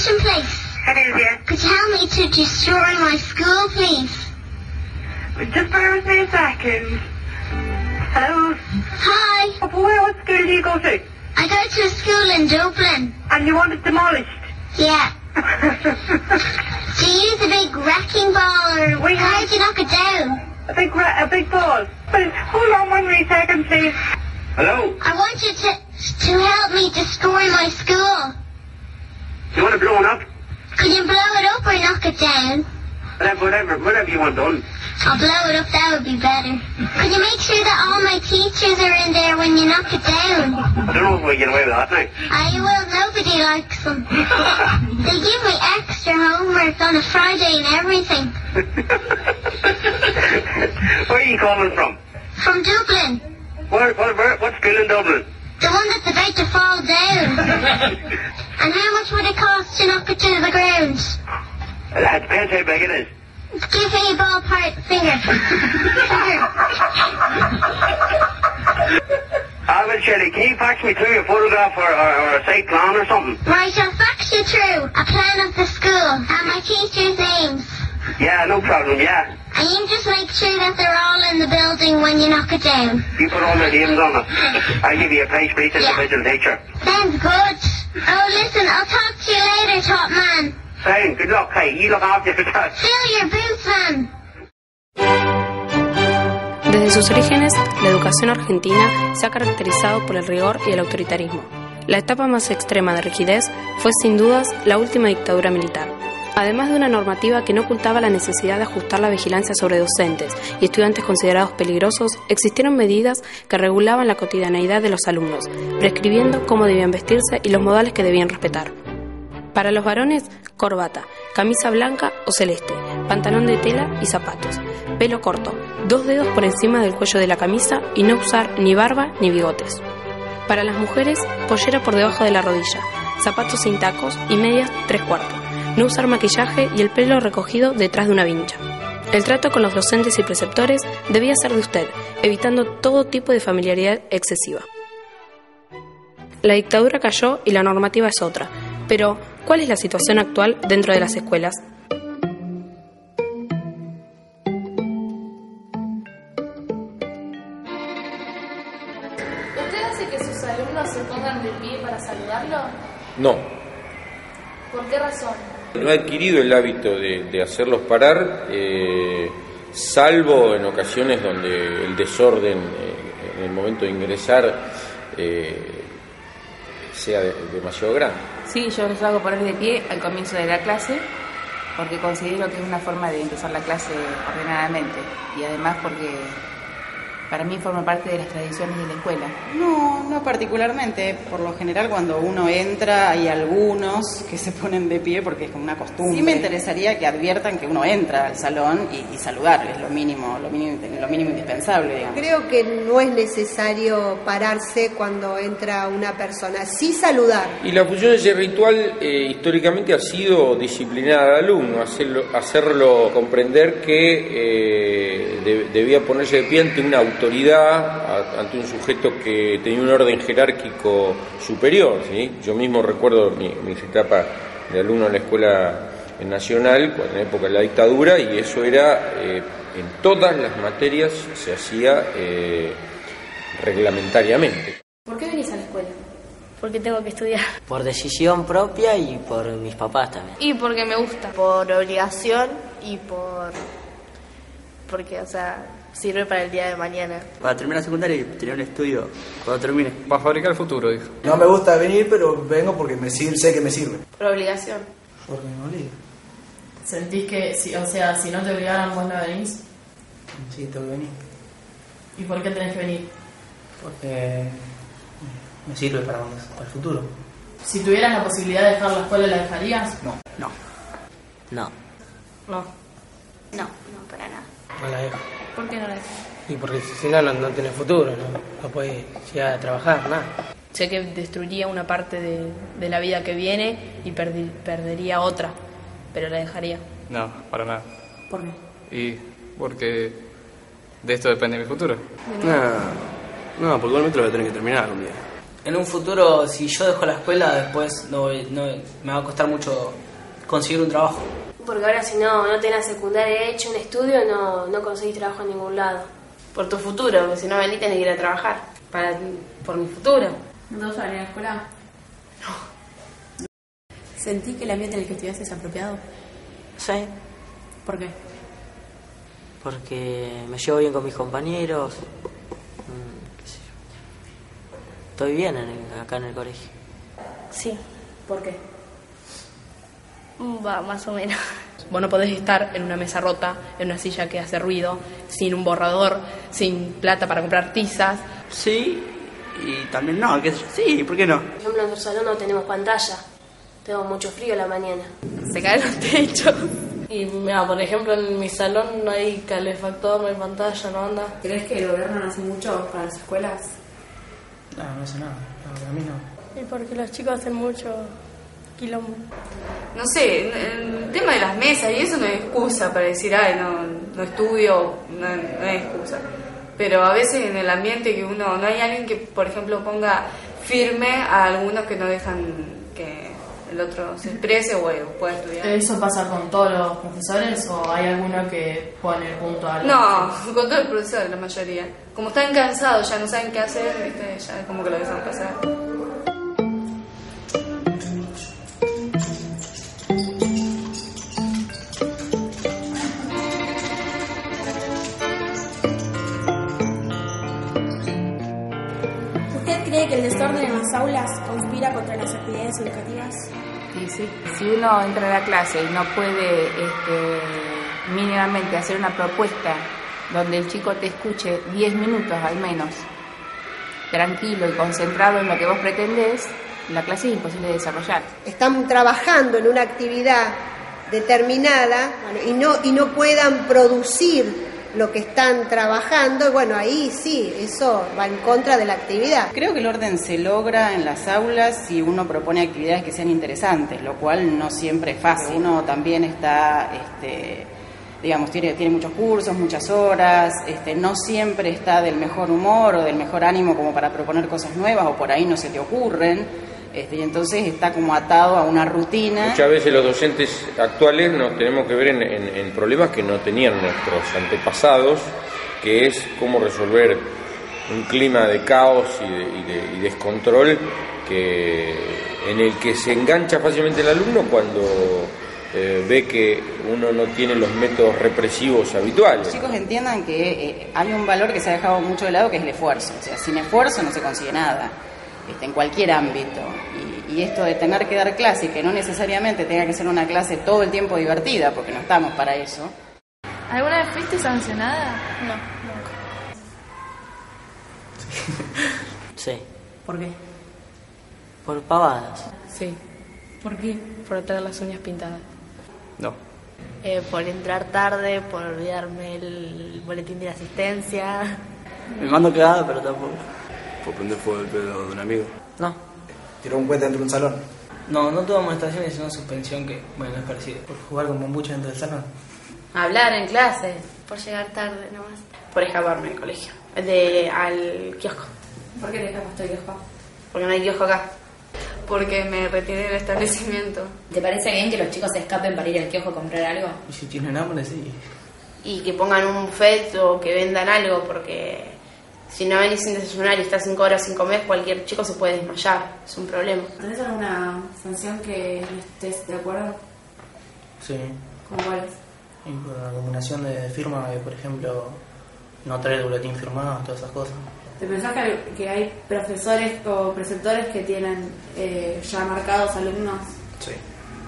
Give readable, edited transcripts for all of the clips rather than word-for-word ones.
question, please? It is, yes. Could you help me to destroy my school, please? Just bear with me a second. Hello? Hi. Oh, boy, what school do you go to? I go to a school in Dublin. And you want it demolished? Yeah. Do you use a big wrecking ball, or how do you knock it down? A big ball. But hold on 1 wee second, please. Hello? I want you to help me destroy my school. You want it blown up? Can you blow it up or knock it down? Whatever you want done. I'll blow it up, that would be better. Can you make sure that all my teachers are in there when you knock it down? I don't know if we get away with that now. I will, nobody likes them. They give me extra homework on a Friday and everything. Where are you calling from? From Dublin. What school in Dublin? The one that's about to fall down. And how much would it cost to knock it to the ground? It depends how big it is. Give me a ballpark figure. Well, Shirley, can you fax me through a photograph or a site plan or something? Right, I'll fax you through a plan of the school and my teachers' names. Yeah, no problem, yeah. And you just make sure that they're all in the building when you knock it down. You put all their names on it. I'll give you a price for each individual teacher. Sounds good. Oh, listen, I'll talk to you later, top man. Fine, good luck, hey. You look after yourself. Fill your boots, man. Desde sus orígenes, la educación argentina se ha caracterizado por el rigor y el autoritarismo. La etapa más extrema de rigidez fue sin dudas la última dictadura militar. Además de una normativa que no ocultaba la necesidad de ajustar la vigilancia sobre docentes y estudiantes considerados peligrosos, existieron medidas que regulaban la cotidianeidad de los alumnos, prescribiendo cómo debían vestirse y los modales que debían respetar. Para los varones, corbata, camisa blanca o celeste, pantalón de tela y zapatos, pelo corto, 2 dedos por encima del cuello de la camisa y no usar ni barba ni bigotes. Para las mujeres, pollera por debajo de la rodilla, zapatos sin tacos y medias 3/4, no usar maquillaje y el pelo recogido detrás de una vincha. El trato con los docentes y preceptores debía ser de usted, evitando todo tipo de familiaridad excesiva. La dictadura cayó y la normativa es otra, pero ¿cuál es la situación actual dentro de las escuelas? ¿Usted hace que sus alumnos se pongan de pie para saludarlo? No. ¿Por qué razón? No he adquirido el hábito de hacerlos parar, salvo en ocasiones donde el desorden en el momento de ingresar sea demasiado grande. Sí, yo los hago poner de pie al comienzo de la clase porque considero que es una forma de empezar la clase ordenadamente y además porque para mí forma parte de las tradiciones de la escuela. No particularmente. Por lo general cuando uno entra hay algunos que se ponen de pie porque es como una costumbre. Sí me interesaría que adviertan que uno entra al salón y saludar, es lo mínimo indispensable, digamos. Creo que no es necesario pararse cuando entra una persona, sí saludar. Y la función de ese ritual históricamente ha sido disciplinar al alumno, hacerlo comprender que debía ponerse de pie ante una autoridad, ante un sujeto que tenía un orden jerárquico superior, ¿sí? Yo mismo recuerdo mis etapas de alumno en la escuela nacional, en la época de la dictadura, y eso era, en todas las materias se hacía reglamentariamente. ¿Por qué venís a la escuela? Porque tengo que estudiar. Por decisión propia y por mis papás también. Y porque me gusta. Por obligación y porque, o sea, sirve para el día de mañana. Para terminar la secundaria y tener un estudio cuando termine. Para fabricar el futuro, dijo. No me gusta venir, pero vengo porque sé que me sirve. Por obligación. Porque me obliga. ¿Sentís que, si no te obligaran vos no venís? Sí, tengo que venir. ¿Y por qué tenés que venir? Porque me sirve para el futuro. Si tuvieras la posibilidad de dejar la escuela, ¿la dejarías? No, para nada. no la dejo. ¿Por qué no la dejas? Y porque si no tenés futuro, no puedes llegar a trabajar, nada. Sé que destruiría una parte de la vida que viene y perdería otra, pero la dejaría. No, para nada. ¿Por qué? Y porque de esto depende mi futuro. No, porque igualmente lo voy a tener que terminar un día. En un futuro, si yo dejo la escuela, después me va a costar mucho conseguir un trabajo. Porque ahora si no tenés secundaria hecho, un estudio, no conseguís trabajo en ningún lado. Por tu futuro, porque si no venís tenés que ir a trabajar. Por mi futuro. ¿No te vas a venir a la escuela? No. ¿Sentí que el ambiente en el que estudias es apropiado? Sí. ¿Por qué? Porque me llevo bien con mis compañeros. Qué sé yo. Estoy bien acá en el colegio. Sí. ¿Por qué? Va, más o menos. Vos no podés estar en una mesa rota, en una silla que hace ruido, sin un borrador, sin plata para comprar tizas. Sí, y también no, qué sé yo. Sí, ¿por qué no? Por ejemplo, en nuestro salón no tenemos pantalla. Tengo mucho frío a la mañana. Se caen los techos. Y mira, por ejemplo, en mi salón no hay calefactor, no hay pantalla, no anda. ¿Crees que el gobierno no hace mucho para las escuelas? No hace nada. No, para mí no. Y porque los chicos hacen mucho quilombo. No sé, el tema de las mesas y eso no es excusa para decir, ay, no estudio, no es excusa. Pero a veces en el ambiente que no hay alguien que, por ejemplo, ponga firme a algunos que no dejan que el otro se exprese o pueda estudiar. ¿Eso pasa con todos los profesores o hay alguno que pone el punto a algo? No, con todos los profesores, la mayoría. Como están cansados, ya no saben qué hacer, ¿viste? Ya como que lo dejan pasar. ¿Cree que el desorden en las aulas conspira contra las actividades educativas? Sí. Si uno entra a la clase y no puede mínimamente hacer una propuesta donde el chico te escuche 10 minutos al menos, tranquilo y concentrado en lo que vos pretendés, la clase es imposible de desarrollar. Están trabajando en una actividad determinada y no puedan producir lo que están trabajando, bueno, ahí sí, eso va en contra de la actividad. Creo que el orden se logra en las aulas si uno propone actividades que sean interesantes, lo cual no siempre es fácil. Uno también está, digamos, tiene muchos cursos, muchas horas, no siempre está del mejor humor o del mejor ánimo como para proponer cosas nuevas, o por ahí no se te ocurren. Y entonces está como atado a una rutina. Muchas veces los docentes actuales nos tenemos que ver en problemas que no tenían nuestros antepasados, que es cómo resolver un clima de caos y descontrol en el que se engancha fácilmente el alumno cuando ve que uno no tiene los métodos represivos habituales. Los chicos entiendan que hay un valor que se ha dejado mucho de lado, que es el esfuerzo. O sea, sin esfuerzo no se consigue nada. En cualquier ámbito, y esto de tener que dar clase y que no necesariamente tenga que ser una clase todo el tiempo divertida, porque no estamos para eso. ¿Alguna vez fuiste sancionada? No, nunca. Sí. ¿Por qué? Por pavadas. Sí. ¿Por qué? Por tener las uñas pintadas. No. Por entrar tarde, por olvidarme el boletín de asistencia. Me mando cagada, pero tampoco. Por prender fuego el pedo de un amigo. No. ¿Tiró un cohete dentro de un salón? No tuve amonestaciones, sino suspensión, que, bueno, es parecido. Por jugar con bombucha dentro del salón. Hablar en clase. Por llegar tarde nomás. Por escaparme del colegio. Al kiosco. ¿Por qué te escapaste del kiosco? Porque no hay kiosco acá. Porque me retiré del establecimiento. ¿Te parece bien que los chicos se escapen para ir al kiosco a comprar algo? Y si tienen hambre, sí. Y que pongan un buffet o que vendan algo, porque si no venís sin desayunar y estás 5 horas sin comer, cualquier chico se puede desmayar. Es un problema. ¿Tenés alguna sanción que no estés de acuerdo? Sí. ¿Cómo cuál es? Y por la combinación de firma, por ejemplo, no traer el boletín firmado, todas esas cosas. ¿Te pensás que hay profesores o preceptores que tienen ya marcados alumnos? Sí.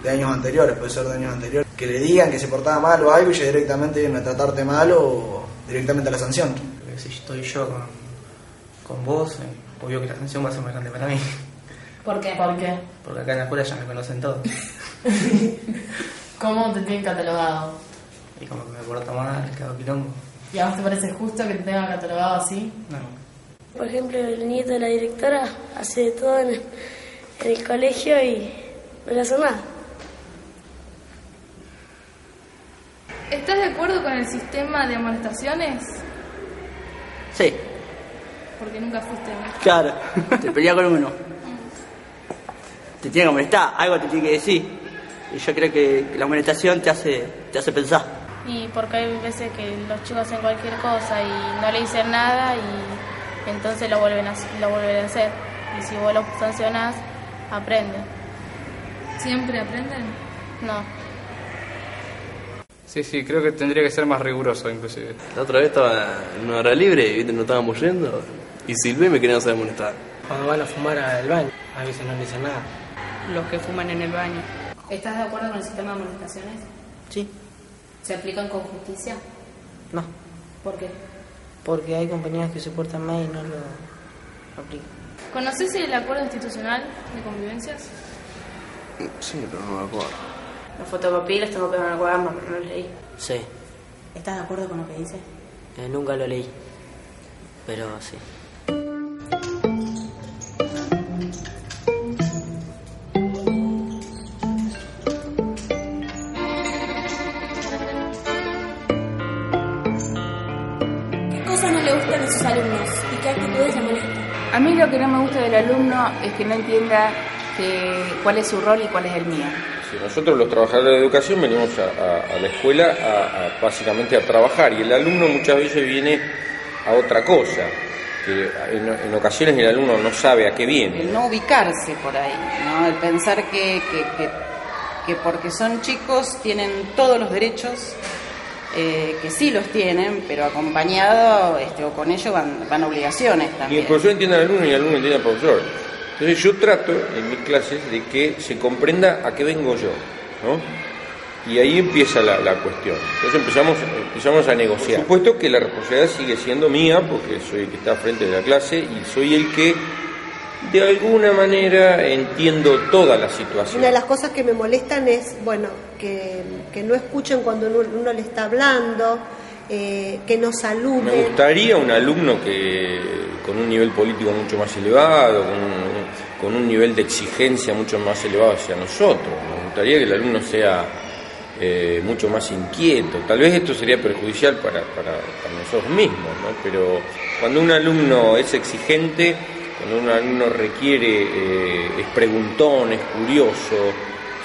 De años anteriores, puede ser de años anteriores. Que le digan que se portaba mal o algo y ya directamente vienen a tratarte mal o directamente a la sanción. Porque si estoy yo con vos, obvio que la sanción va a ser más grande para mí. ¿Por qué? ¿Por qué? Porque acá en la escuela ya me conocen todos. ¿Cómo te tienen catalogado? Y como que me porto mal, que hago quilombo. ¿Y a vos te parece justo que te tengan catalogado así? No. Por ejemplo, el nieto de la directora hace de todo en el colegio y no le hace nada. ¿Estás de acuerdo con el sistema de amonestaciones? Sí. Porque nunca fuiste. Claro, te peleas con uno. Te tiene que molestar, algo te tiene que decir. Y yo creo que la amonestación te hace pensar. Y porque hay veces que los chicos hacen cualquier cosa y no le dicen nada y entonces lo vuelven a hacer. Y si vos los sancionás, aprenden. ¿Siempre aprenden? No. Sí, creo que tendría que ser más riguroso inclusive. La otra vez estaba en una hora libre y no estábamos yendo y silbé y me querían hacer amonestar. Cuando van a fumar al baño, a veces no le dicen nada. Los que fuman en el baño. ¿Estás de acuerdo con el sistema de amonestaciones? Sí. ¿Se aplican con justicia? No, ¿Por qué? porque hay compañeros que se portan mal y no lo aplican. ¿Conoces el acuerdo institucional de convivencias? Sí, pero no me acuerdo. Los fotocopié y los tengo pegados en el cuaderno, pero no los leí. Sí, ¿Estás de acuerdo con lo que dice? nunca lo leí, pero sí. ¿Qué cosas no le gustan a sus alumnos y qué actitudes le molestan? A mí lo que no me gusta del alumno es que no entienda cuál es su rol y cuál es el mío. Sí, nosotros los trabajadores de educación venimos a la escuela básicamente a trabajar y el alumno muchas veces viene a otra cosa, que en ocasiones el alumno no sabe a qué viene. El no ubicarse por ahí, ¿no? El pensar que porque son chicos tienen todos los derechos, que sí los tienen, pero acompañado o con ello van obligaciones también. Y el profesor entiende al alumno y el alumno entiende al profesor. Entonces yo trato en mis clases de que se comprenda a qué vengo yo, ¿no? Y ahí empieza la cuestión. Entonces empezamos a negociar. Por supuesto que la responsabilidad sigue siendo mía, porque soy el que está frente de la clase y soy el que de alguna manera entiendo toda la situación. Una de las cosas que me molestan es, bueno, que no escuchen cuando uno le está hablando, que no saluden. Me gustaría un alumno que con un nivel político mucho más elevado, con un nivel de exigencia mucho más elevado hacia nosotros. Me gustaría que el alumno sea mucho más inquieto. Tal vez esto sería perjudicial para nosotros mismos, ¿no? Pero cuando un alumno es exigente, cuando un alumno requiere, es preguntón, es curioso,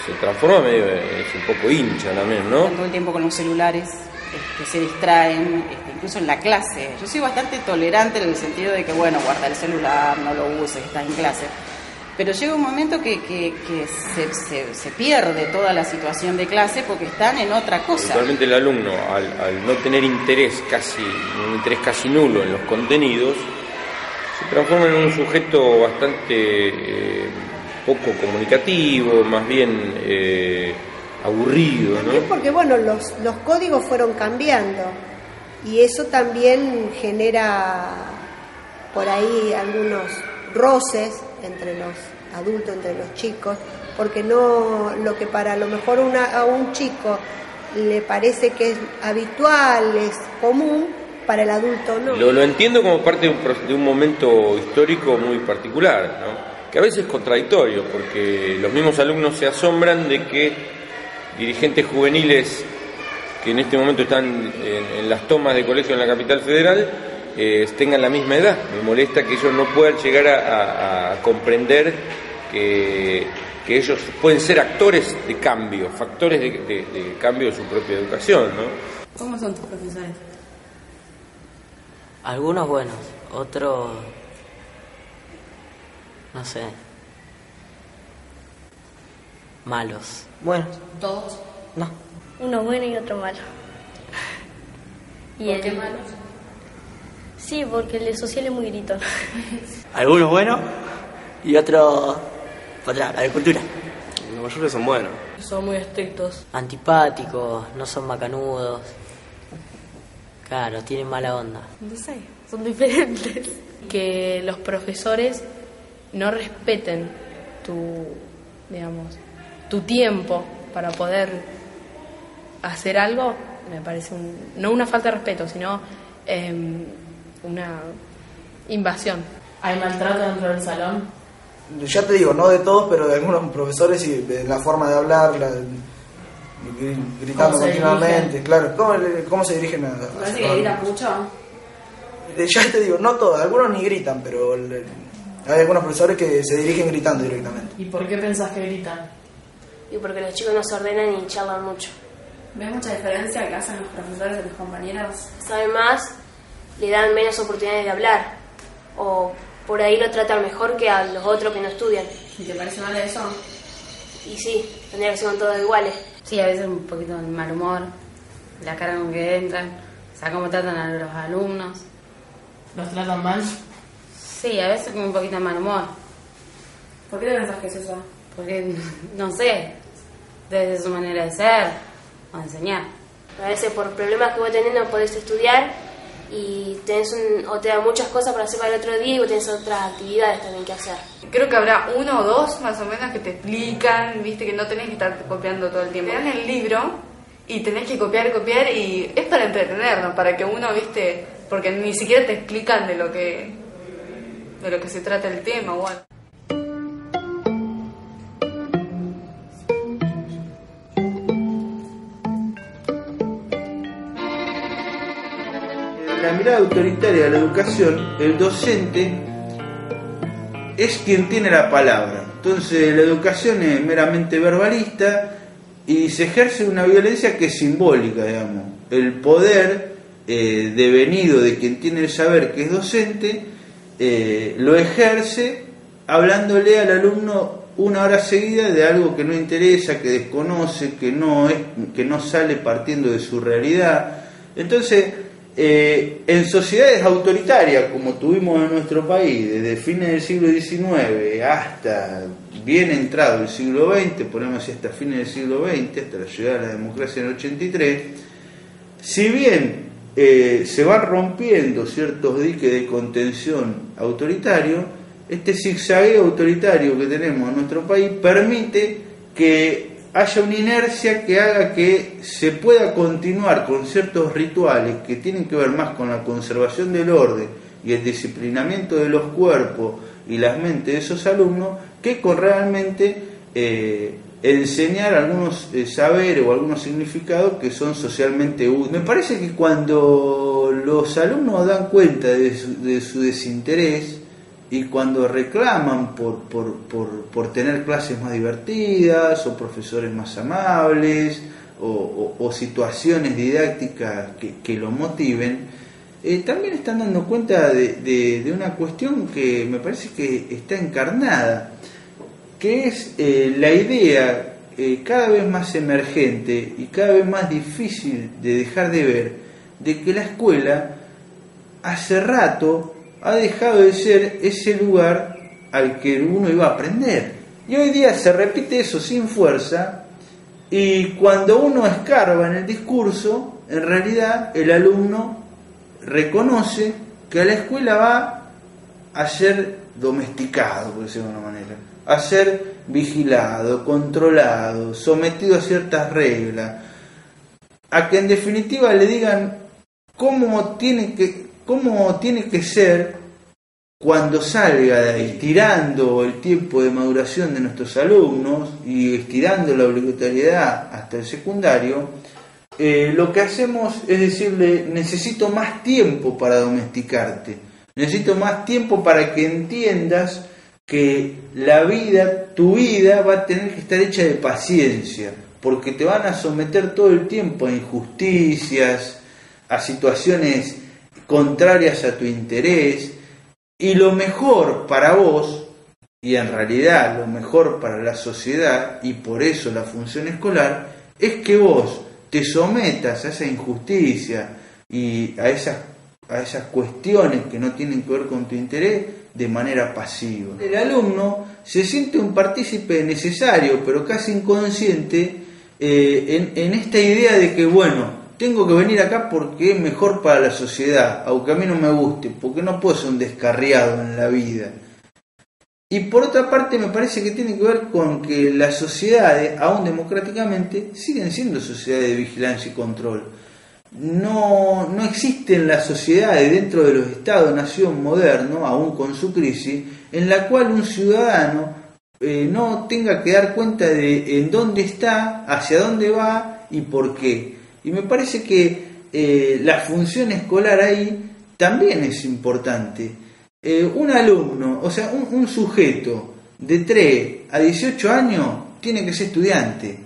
se transforma medio, es un poco hincha también, ¿no? Todo el tiempo con los celulares, que se distraen, incluso en la clase. Yo soy bastante tolerante en el sentido de que, bueno, guarda el celular, no lo uses, estás en clase. Pero llega un momento que se pierde toda la situación de clase porque están en otra cosa. Realmente el alumno, al no tener un interés casi nulo en los contenidos, se transforma en un sujeto bastante poco comunicativo, más bien aburrido, ¿no? Es porque, bueno, los códigos fueron cambiando y eso también genera por ahí algunos roces entre los adultos, entre los chicos, porque no lo que para a lo mejor a un chico le parece que es habitual, es común, para el adulto no. Lo entiendo como parte de un momento histórico muy particular, ¿no? Que a veces es contradictorio, porque los mismos alumnos se asombran de que dirigentes juveniles que en este momento están en las tomas de colegio en la capital federal tengan la misma edad. Me molesta que ellos no puedan llegar a comprender que ellos pueden ser actores de cambio, factores de cambio de su propia educación, ¿no? ¿Cómo son tus profesores? Algunos buenos, otros no sé, malos. Bueno. ¿Todos? No. Uno bueno y otro malo. ¿Por qué malos? Sí, porque el de social es muy gritón. Algunos buenos y otros para la agricultura. Los mayores son buenos. Son muy estrictos. Antipáticos, no son macanudos. Claro, tienen mala onda. No sé, son diferentes. Que los profesores no respeten tu tiempo para poder hacer algo, me parece no una falta de respeto, sino una invasión. ¿Hay maltrato dentro del salón? Ya te digo, no de todos, pero de algunos profesores y de la forma de hablar, gritando continuamente, claro. ¿Cómo se dirigen a parece que gritan mucho? Ya te digo, no todos, algunos ni gritan, pero hay algunos profesores que se dirigen gritando directamente. ¿Y por qué pensás que gritan? Y porque los chicos no se ordenan y charlan mucho. ¿Ves mucha diferencia que hacen los profesores de los compañeros? Saben más, le dan menos oportunidades de hablar, o por ahí lo tratan mejor que a los otros que no estudian. ¿Y te parece mal eso? Y sí, tendría que ser con todos iguales. Sí, a veces un poquito de mal humor, la cara con que entran, o sea, cómo tratan a los alumnos. ¿Los tratan mal? Sí, a veces con un poquito de mal humor. ¿Por qué te pensás que es eso? Porque, no sé, desde su manera de ser o de enseñar. A veces por problemas que vos tenés no podés estudiar y o te dan muchas cosas para hacer para el otro día y vos tenés otras actividades también que hacer. Creo que habrá uno o dos más o menos que te explican, viste, que no tenés que estar copiando todo el tiempo. Te dan el libro y tenés que copiar y es para entretenernos, para que uno, viste, porque ni siquiera te explican de lo que se trata el tema o algo. La mirada autoritaria de la educación, el docente es quien tiene la palabra. Entonces la educación es meramente verbalista y se ejerce una violencia que es simbólica, digamos. El poder devenido de quien tiene el saber, que es docente, lo ejerce hablándole al alumno una hora seguida de algo que no interesa, que desconoce, que no sale partiendo de su realidad. Entonces, en sociedades autoritarias como tuvimos en nuestro país desde fines del siglo XIX hasta bien entrado el siglo XX, ponemos así hasta fines del siglo XX, hasta la llegada de la democracia en el 83, si bien se van rompiendo ciertos diques de contención autoritario, este zigzagueo autoritario que tenemos en nuestro país permite que haya una inercia que haga que se pueda continuar con ciertos rituales que tienen que ver más con la conservación del orden y el disciplinamiento de los cuerpos y las mentes de esos alumnos, que con realmente enseñar algunos saberes o algunos significados que son socialmente útiles. Me parece que cuando los alumnos dan cuenta de su desinterés y cuando reclaman por tener clases más divertidas o profesores más amables o situaciones didácticas que lo motiven, también están dando cuenta de una cuestión que me parece que está encarnada, que es la idea cada vez más emergente y cada vez más difícil de dejar de ver, de que la escuela hace rato ha dejado de ser ese lugar al que uno iba a aprender. Y hoy día se repite eso sin fuerza, y cuando uno escarba en el discurso, en realidad el alumno reconoce que a la escuela va a ser domesticado, por decirlo de una manera, a ser vigilado, controlado, sometido a ciertas reglas, a que en definitiva le digan cómo tiene que ser cuando salga de ahí, estirando el tiempo de maduración de nuestros alumnos y estirando la obligatoriedad hasta el secundario. Lo que hacemos es decirle: necesito más tiempo para domesticarte, necesito más tiempo para que entiendas que la vida, tu vida, va a tener que estar hecha de paciencia, porque te van a someter todo el tiempo a injusticias, a situaciones contrarias a tu interés, y lo mejor para vos, y en realidad lo mejor para la sociedad, y por eso la función escolar, es que vos te sometas a esa injusticia y a esas cuestiones que no tienen que ver con tu interés de manera pasiva. El alumno se siente un partícipe necesario, pero casi inconsciente, en esta idea de que, bueno, tengo que venir acá porque es mejor para la sociedad, aunque a mí no me guste, porque no puedo ser un descarriado en la vida. Y por otra parte me parece que tiene que ver con que las sociedades, aún democráticamente, siguen siendo sociedades de vigilancia y control. No existen las sociedades dentro de los estados-nación modernos, aún con su crisis, en la cual un ciudadano no tenga que dar cuenta de en dónde está, hacia dónde va y por qué. Y me parece que la función escolar ahí también es importante. Un alumno, o sea, un sujeto de 3 a 18 años tiene que ser estudiante.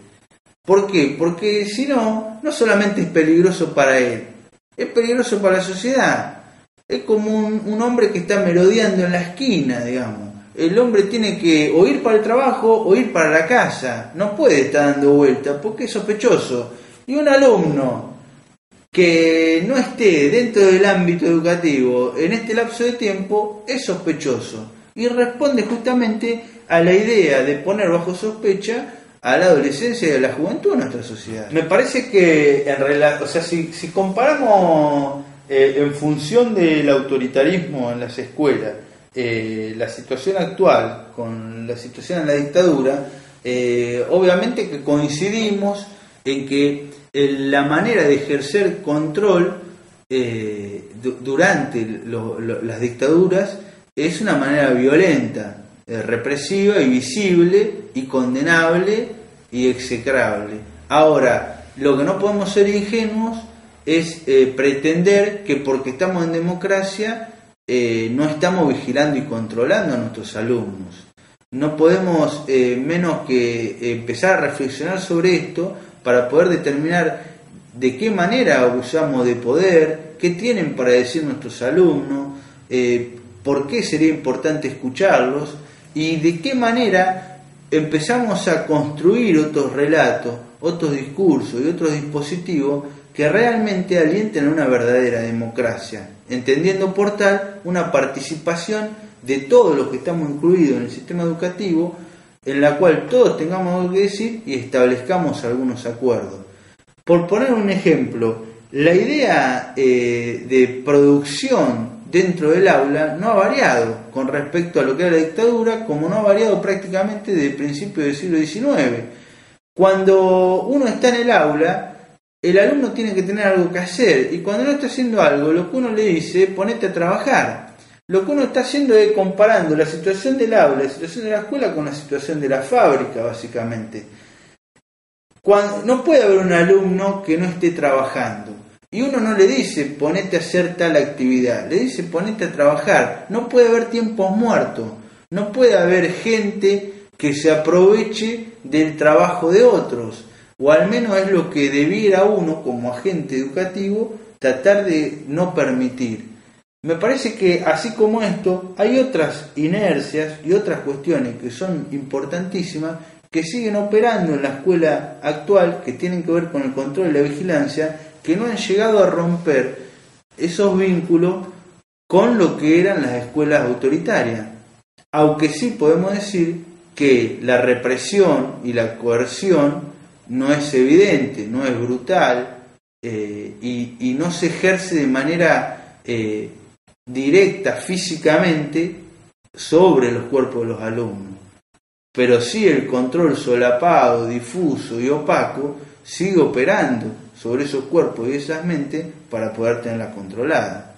¿Por qué? Porque si no, no solamente es peligroso para él, es peligroso para la sociedad. Es como un hombre que está merodeando en la esquina, digamos. El hombre tiene que o ir para el trabajo o ir para la casa. No puede estar dando vueltas porque es sospechoso. Y un alumno que no esté dentro del ámbito educativo en este lapso de tiempo es sospechoso. Y responde justamente a la idea de poner bajo sospecha a la adolescencia y a la juventud en nuestra sociedad. Me parece que si comparamos en función del autoritarismo en las escuelas, la situación actual con la situación en la dictadura, obviamente que coincidimos en que la manera de ejercer control durante las dictaduras es una manera violenta, represiva y visible y condenable y execrable. Ahora, lo que no podemos ser ingenuos es pretender que porque estamos en democracia no estamos vigilando y controlando a nuestros alumnos. No podemos menos que empezar a reflexionar sobre esto para poder determinar de qué manera abusamos de poder, qué tienen para decir nuestros alumnos, por qué sería importante escucharlos y de qué manera empezamos a construir otros relatos, otros discursos y otros dispositivos que realmente alienten a una verdadera democracia, entendiendo por tal una participación de todos los que estamos incluidos en el sistema educativo, en la cual todos tengamos algo que decir y establezcamos algunos acuerdos. Por poner un ejemplo, la idea de producción dentro del aula no ha variado con respecto a lo que era la dictadura, como no ha variado prácticamente desde principios del siglo XIX. Cuando uno está en el aula, el alumno tiene que tener algo que hacer, y cuando no está haciendo algo, lo que uno le dice, ponete a trabajar. Lo que uno está haciendo es comparando la situación del aula, la situación de la escuela con la situación de la fábrica, básicamente. No puede haber un alumno que no esté trabajando. Y uno no le dice, ponete a hacer tal actividad, le dice, ponete a trabajar. No puede haber tiempos muertos, no puede haber gente que se aproveche del trabajo de otros. O al menos es lo que debiera uno, como agente educativo, tratar de no permitir. Me parece que así como esto, hay otras inercias y otras cuestiones que son importantísimas que siguen operando en la escuela actual, que tienen que ver con el control y la vigilancia, que no han llegado a romper esos vínculos con lo que eran las escuelas autoritarias. Aunque sí podemos decir que la represión y la coerción no es evidente, no es brutal y no se ejerce de manera directa físicamente sobre los cuerpos de los alumnos. Pero sí el control solapado, difuso y opaco sigue operando sobre esos cuerpos y esas mentes para poder tenerla controlada.